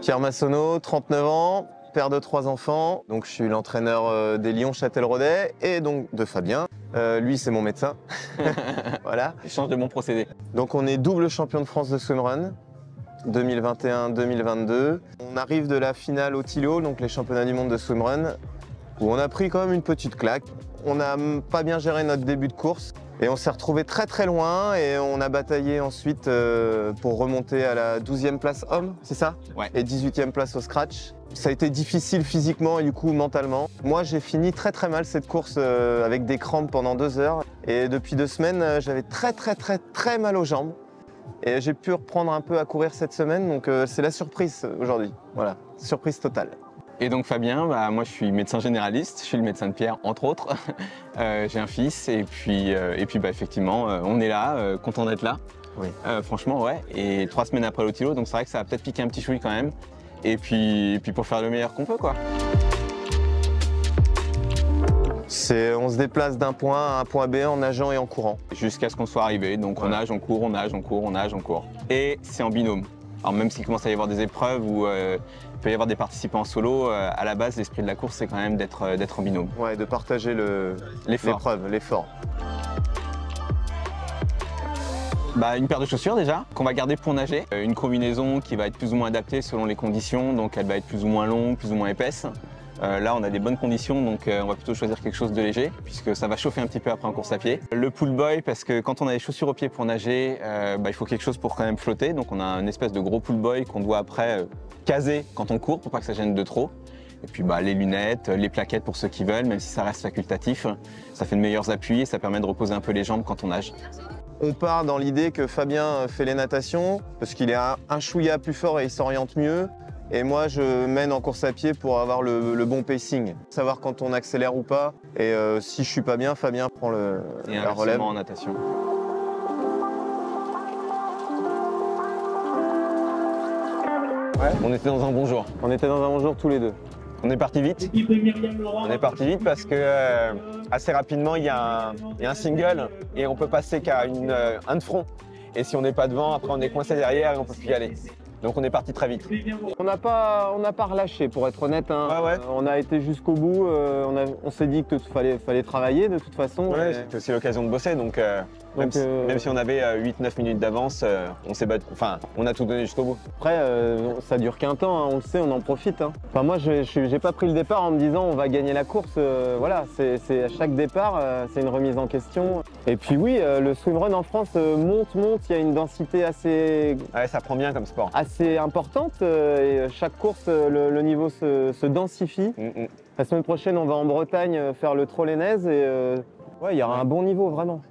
Pierre Massonneau, 39 ans, père de 3 enfants. Donc je suis l'entraîneur des Lions Châtelleraudais et donc de Fabien. Lui, c'est mon médecin. Voilà. Échange de bons procédés. Donc on est double champion de France de swimrun 2021-2022. On arrive de la finale au Tilo, donc les championnats du monde de swimrun, où on a pris quand même une petite claque. On n'a pas bien géré notre début de course et on s'est retrouvé très loin et on a bataillé ensuite pour remonter à la 12e place homme, c'est ça? Ouais. Et 18e place au scratch. Ça a été difficile physiquement et du coup mentalement. Moi j'ai fini très mal cette course avec des crampes pendant 2 heures et depuis 2 semaines j'avais très mal aux jambes. Et j'ai pu reprendre un peu à courir cette semaine, donc c'est la surprise aujourd'hui. Voilà, surprise totale. Et donc Fabien, moi je suis médecin généraliste, je suis le médecin de Pierre entre autres. J'ai un fils et puis effectivement on est là, content d'être là. Oui. Franchement ouais, et 3 semaines après l'Otilo, donc c'est vrai que ça va peut-être piquer un petit chouille quand même. Et puis pour faire le meilleur qu'on peut quoi. On se déplace d'un point A à un point B en nageant et en courant. Jusqu'à ce qu'on soit arrivé, donc on nage, on court, on nage, on court, on nage, on court. Et c'est en binôme. Alors même s'il commence à y avoir des épreuves où il peut y avoir des participants en solo, à la base l'esprit de la course c'est quand même d'être en binôme. Ouais, de partager l'épreuve, l'effort. Une paire de chaussures déjà, qu'on va garder pour nager. Une combinaison qui va être plus ou moins adaptée selon les conditions, donc elle va être plus ou moins longue, plus ou moins épaisse. Là, on a des bonnes conditions, donc on va plutôt choisir quelque chose de léger, puisque ça va chauffer un petit peu après en course à pied. Le pull boy, parce que quand on a les chaussures aux pieds pour nager, il faut quelque chose pour quand même flotter. Donc on a une espèce de gros pull boy qu'on doit après caser quand on court, pour pas que ça gêne de trop. Et puis les lunettes, les plaquettes pour ceux qui veulent, même si ça reste facultatif. Ça fait de meilleurs appuis et ça permet de reposer un peu les jambes quand on nage. On part dans l'idée que Fabien fait les natations, parce qu'il est un chouïa plus fort et il s'oriente mieux. Et moi, je mène en course à pied pour avoir le bon pacing. Savoir quand on accélère ou pas. Et si je suis pas bien, Fabien prend la relève. En natation. Ouais, on était dans un bon jour. On était dans un bon jour tous les deux. On est parti vite. On est parti vite parce que assez rapidement, il y a un single et on peut passer qu'à un de front. Et si on n'est pas devant, après on est coincé derrière et on peut plus y aller. Donc on est parti très vite. On n'a pas relâché pour être honnête. Hein. Ouais. On a été jusqu'au bout. On s'est dit qu'il fallait travailler de toute façon. Ouais, c'était aussi l'occasion de bosser. Donc même si on avait 8-9 minutes d'avance, on s'est battu. Enfin, on a tout donné jusqu'au bout. Après, ça dure qu'un temps, hein, on le sait, on en profite. Hein. Enfin, moi, j'ai pas pris le départ en me disant on va gagner la course. Voilà, c'est à chaque départ, c'est une remise en question. Et puis oui, le swimrun en France monte. Il y a une densité assez. Ouais, ça prend bien comme sport. Assez importante et chaque course, le niveau se densifie. La semaine prochaine, on va en Bretagne faire le Trollenaise et il y aura un bon niveau vraiment.